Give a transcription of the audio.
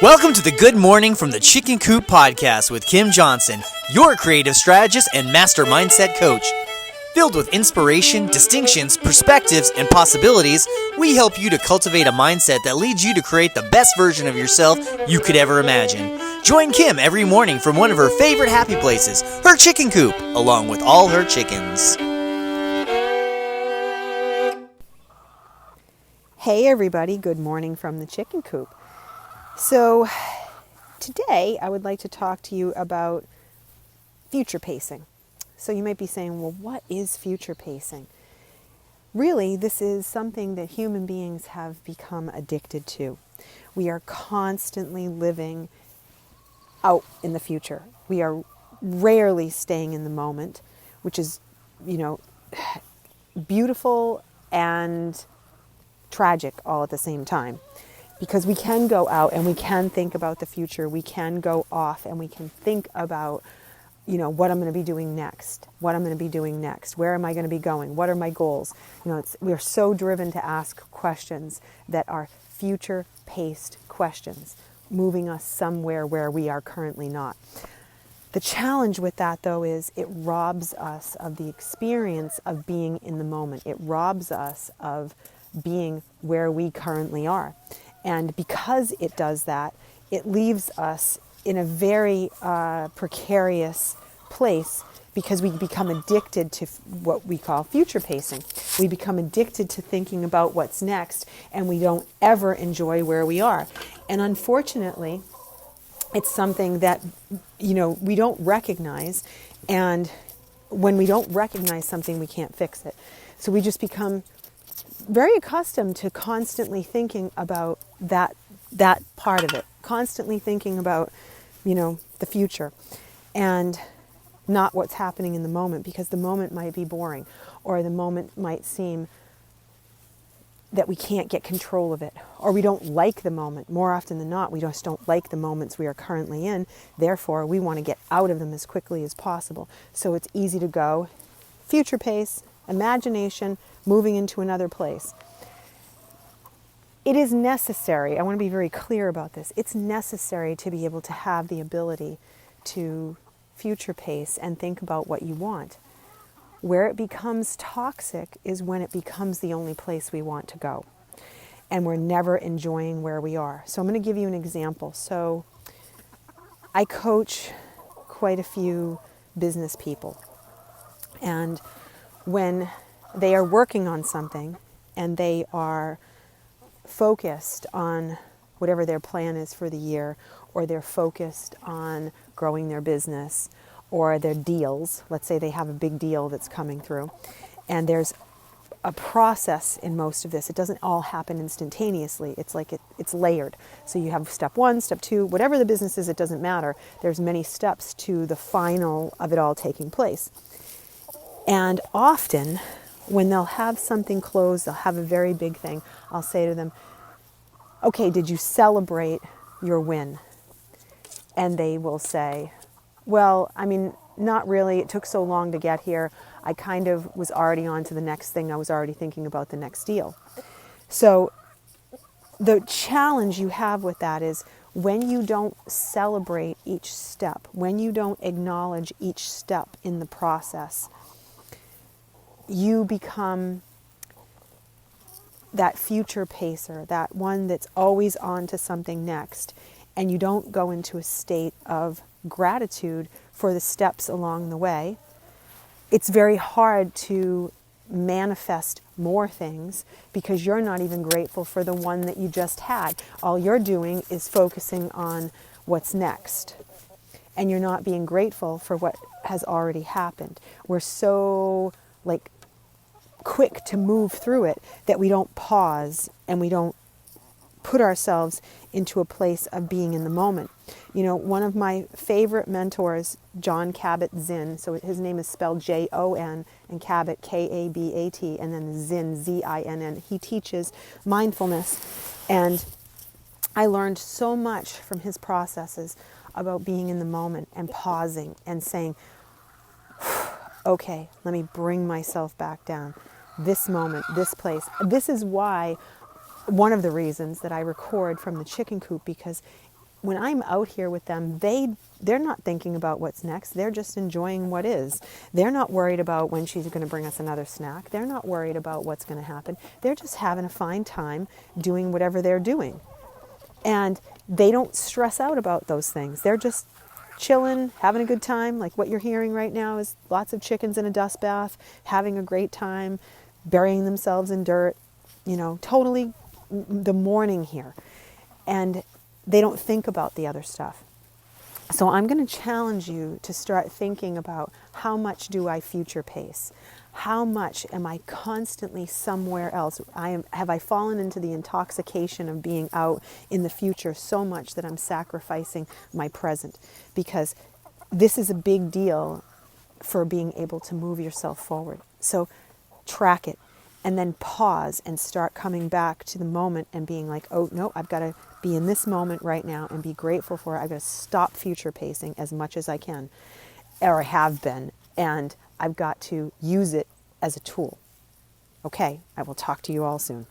Welcome to the Good Morning from the Chicken Coop podcast with Kim Johnson, your creative strategist and master mindset coach. Filled with inspiration, distinctions, perspectives, and possibilities, we help you to cultivate a mindset that leads you to create the best version of yourself you could ever imagine. Join Kim every morning from one of her favorite happy places, her chicken coop, along with all her chickens. Hey everybody, good morning from the chicken coop. So today I would like to talk to you about future pacing. So you might be saying, well, what is future pacing? Really, this is something that human beings have become addicted to. We are constantly living out in the future. We are rarely staying in the moment, which is, beautiful and tragic all at the same time. Because we can go out and we can think about the future. We can go off and we can think about, what I'm going to be doing next. What I'm going to be doing next. Where am I going to be going? What are my goals? We're so driven to ask questions that are future-paced questions, moving us somewhere where we are currently not. The challenge with that, though, is it robs us of the experience of being in the moment. It robs us of being where we currently are. And because it does that, it leaves us in a very precarious place because we become addicted to what we call future pacing. We become addicted to thinking about what's next, and we don't ever enjoy where we are. And unfortunately, it's something that, we don't recognize. And when we don't recognize something, we can't fix it. So we just become very accustomed to constantly thinking about that part of it, constantly thinking about, the future and not what's happening in the moment, because the moment might be boring or the moment might seem that we can't get control of it, or we don't like the moment. More often than not, we just don't like the moments we are currently in. Therefore, we want to get out of them as quickly as possible. So it's easy to go future pace, imagination, moving into another place. It is necessary, I want to be very clear about this, it's necessary to be able to have the ability to future pace and think about what you want. Where it becomes toxic is when it becomes the only place we want to go. And we're never enjoying where we are. So I'm going to give you an example. So I coach quite a few business people. And when they are working on something and they are focused on whatever their plan is for the year, or they're focused on growing their business or their deals. Let's say they have a big deal that's coming through, and there's a process in most of this. It doesn't all happen instantaneously. It's like it's layered. So you have step 1, step 2, whatever the business is, it doesn't matter. There's many steps to the final of it all taking place. And often, when they'll have something closed, they'll have a very big thing, I'll say to them, okay, did you celebrate your win? And they will say, well, not really. It took so long to get here. I kind of was already on to the next thing. I was already thinking about the next deal. So the challenge you have with that is when you don't celebrate each step, when you don't acknowledge each step in the process, you become that future pacer, that one that's always on to something next, and you don't go into a state of gratitude for the steps along the way. It's very hard to manifest more things because you're not even grateful for the one that you just had. All you're doing is focusing on what's next, and you're not being grateful for what has already happened. We're so quick to move through it that we don't pause and we don't put ourselves into a place of being in the moment. One of my favorite mentors, John Kabat-Zinn, so his name is spelled Jon, and Kabat, Kabat, and then Zinn, Zinn. He teaches mindfulness, and I learned so much from his processes about being in the moment and pausing and saying, okay, let me bring myself back down. This moment, this place. This is why, one of the reasons that I record from the chicken coop, because when I'm out here with them, they're not thinking about what's next. They're just enjoying what is. They're not worried about when she's going to bring us another snack. They're not worried about what's going to happen. They're just having a fine time doing whatever they're doing. And they don't stress out about those things. They're just chilling, having a good time. Like what you're hearing right now is lots of chickens in a dust bath, having a great time, burying themselves in dirt, totally the morning here. And they don't think about the other stuff. So I'm going to challenge you to start thinking about, how much do I future pace? How much am I constantly somewhere else? Have I fallen into the intoxication of being out in the future so much that I'm sacrificing my present? Because this is a big deal for being able to move yourself forward. So track it, and then pause and start coming back to the moment and being like, oh no, I've got to be in this moment right now and be grateful for it. I've got to stop future pacing as much as I can, or have been, and I've got to use it as a tool. Okay, I will talk to you all soon.